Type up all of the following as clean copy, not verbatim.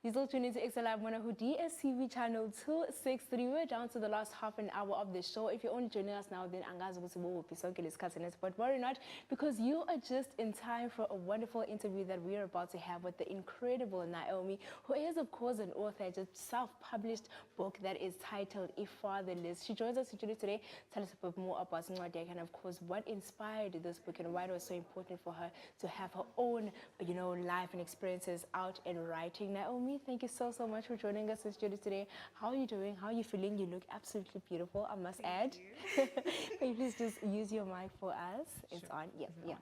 You're still tuning to EKSmê Live Mona, who DSTV channel 263. We're down to the last half an hour of the show. If you're only joining us now, then angazi ukuthi wophi lesikhathi, but worry not, because you are just in time for a wonderful interview that we are about to have with the incredible Naomi, who is of course an author, just self-published book that is titled Fatherless. She joins us today. Tell us a bit more about Ncwadi and of course what inspired this book and why it was so important for her to have her own, life and experiences out in writing. Naomi, thank you so much for joining us in studio today. How are you doing? How are you feeling? You look absolutely beautiful, I must add. Can you please just use your mic for us? It's Sure. on. Yeah.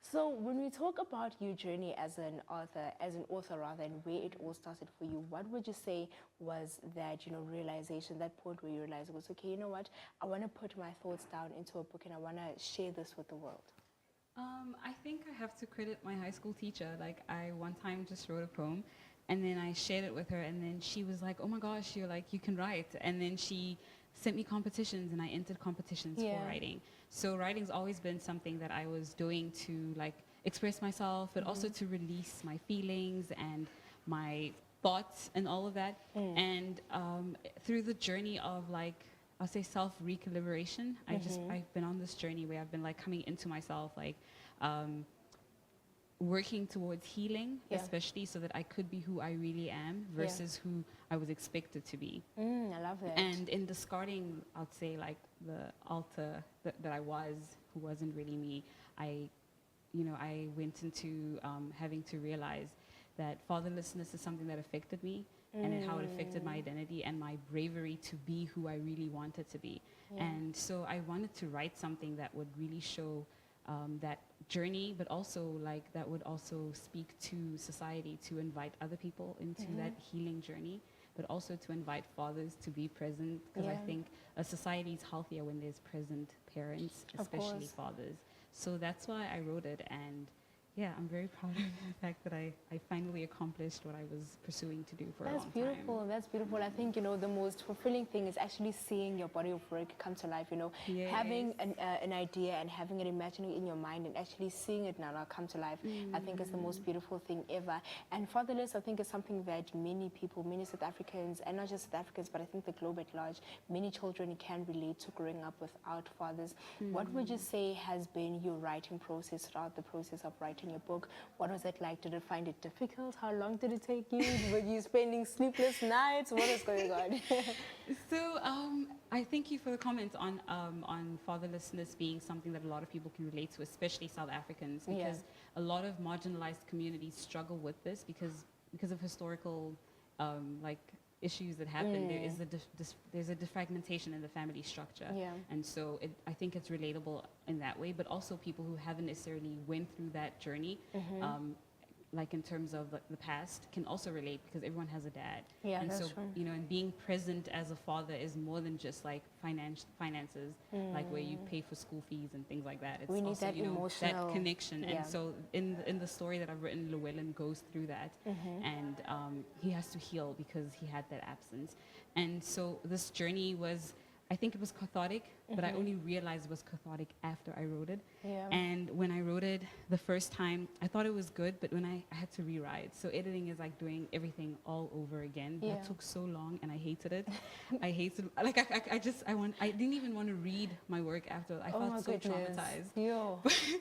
So when we talk about your journey as an author rather, and where it all started for you, what would you say was that, realization, that point where you realized it was, okay, you know what, I want to put my thoughts down into a book and I want to share this with the world? I think I have to credit my high school teacher. Like, I one time just wrote a poem and then I shared it with her, and then she was like, oh my gosh, you're like, you can write. And then she sent me competitions and I entered competitions for writing. So writing's always been something that I was doing to like express myself, but also to release my feelings and my thoughts and all of that. And through the journey of like, I'll say self-recalibration, I've been on this journey where I've been like coming into myself, like working towards healing, especially so that I could be who I really am versus who I was expected to be. I love that. And in discarding, I'd say like the alter that I was, who wasn't really me, I went into having to realize that fatherlessness is something that affected me and how it affected my identity and my bravery to be who I really wanted to be. And so I wanted to write something that would really show that journey, but also like that would also speak to society, to invite other people into that healing journey, but also to invite fathers to be present, because I think a society is healthier when there's present parents, especially fathers. So that's why I wrote it, and yeah, I'm very proud of the fact that I finally accomplished what I was pursuing to do for a long time. That's beautiful. That's beautiful. I think, the most fulfilling thing is actually seeing your body of work come to life, having an idea and having it imagining in your mind and actually seeing it now come to life. I think is the most beautiful thing ever. And fatherless, I think, is something that many people, many South Africans, and not just South Africans, but I think the globe at large, many children can relate to growing up without fathers. What would you say has been your writing process throughout the process of writing your book? What was it like? Did it find it difficult? How long did it take you? Were you spending sleepless nights? What is going on? So I thank you for the comment on fatherlessness being something that a lot of people can relate to, especially South Africans, because a lot of marginalized communities struggle with this because of historical issues that happen. There's a defragmentation in the family structure, and so I think it's relatable in that way. But also people who haven't necessarily went through that journey, like in terms of the past, can also relate, because everyone has a dad. And that's so true. and being present as a father is more than just like finances, like where you pay for school fees and things like that. It's We need also that emotional that connection. And so in the story that I've written, Llewellyn goes through that, and he has to heal because he had that absence. And so this journey was, I think it was cathartic, but I only realized it was cathartic after I wrote it. And when I wrote it the first time, I thought it was good, but when I had to rewrite. So editing is like doing everything all over again. That took so long, and I hated it. I didn't even want to read my work after. I felt so traumatized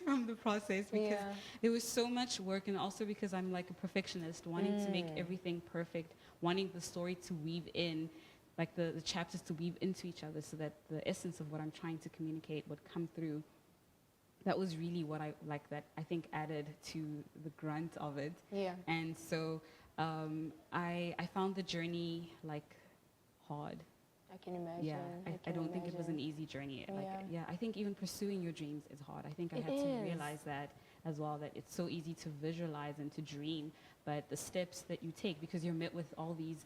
from the process, because there was so much work, and also because I'm like a perfectionist, wanting to make everything perfect, wanting the story to weave in, like the chapters to weave into each other, so that the essence of what I'm trying to communicate would come through. That was really what I think added to the grunt of it. And so I found the journey like hard. I can imagine. I don't think it was an easy journey. I think even pursuing your dreams is hard. I think I had to realize that as well, that it's so easy to visualize and to dream, but the steps that you take, because you're met with all these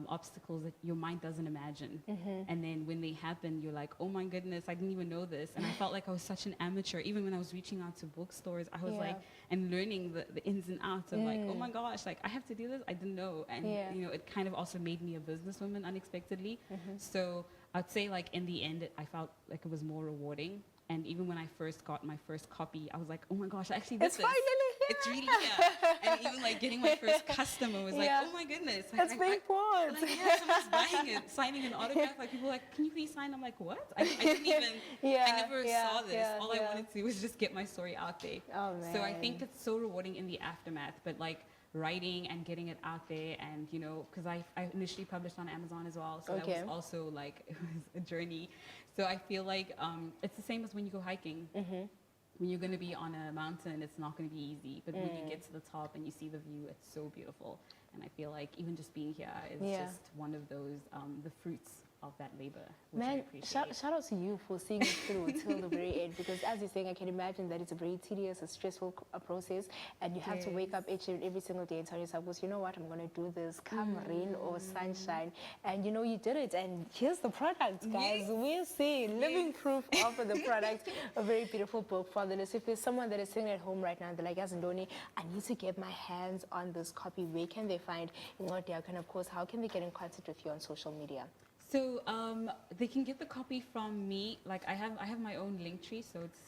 obstacles that your mind doesn't imagine. And then when they happen, you're like, oh my goodness, I didn't even know this. And I felt like I was such an amateur. Even when I was reaching out to bookstores, I was like, and learning the ins and outs of like, oh my gosh, like I have to do this. I didn't know. And it kind of also made me a businesswoman unexpectedly. So I'd say like in the end, I felt like it was more rewarding. And even when I first got my first copy, I was like, oh my gosh, I actually did It's this. finally here. It's really here. And even like getting my first customer was like, Yeah. oh my goodness. Like, It's being bought. like, yeah, someone's buying it, signing an autograph. Like people were like, can you please sign? I'm like, what? I didn't even, I never saw this. All I wanted to do was just get my story out there. Oh, man. So I think it's so rewarding in the aftermath, but like writing and getting it out there, and you know, because I initially published on Amazon as well, so that was also like, it was a journey. So I feel like it's the same as when you go hiking. When you're going to be on a mountain, it's not going to be easy, but when you get to the top and you see the view, it's so beautiful. And I feel like even just being here is just one of those the fruits of that labor, which I Man, appreciate. shout out to you for seeing it through till the very end, because as you're saying, I can imagine that it's a very tedious and stressful process, and you have to wake up each and every single day and tell yourself, well, you know what, I'm going to do this, come rain or sunshine, and you know, you did it, and here's the product, guys. We're seeing living proof of the product. A very beautiful book, Fatherless. If there's someone that is sitting at home right now, they're like, Yazindoni, I need to get my hands on this copy, where can they find Ngodia? And of course, how can they get in contact with you on social media? So they can get the copy from me. Like I have my own Linktree, so it's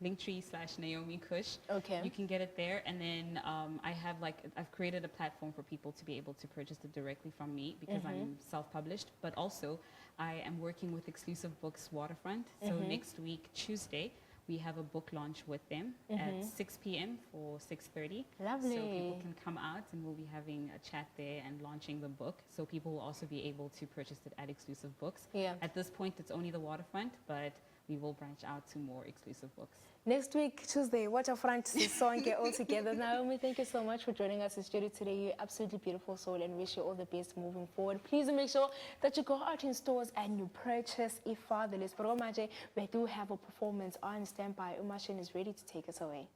Linktree/Naomi Kusch. Okay. You can get it there, and then I've created a platform for people to be able to purchase it directly from me, because I'm self-published. But also, I am working with Exclusive Books Waterfront. So next week, Tuesday, we have a book launch with them at 6 p.m. for 6:30. Lovely. So people can come out, and we'll be having a chat there and launching the book. So people will also be able to purchase it at Exclusive Books. Yeah. At this point, it's only the Waterfront, but we will branch out to more exclusive books. Next week, Tuesday, Waterfront song get all together. Naomi, thank you so much for joining us in studio today. You're absolutely beautiful soul, and wish you all the best moving forward. Please make sure that you go out in stores and you purchase a Fatherless. But Omaje, we do have a performance on standby. Umashin is ready to take us away.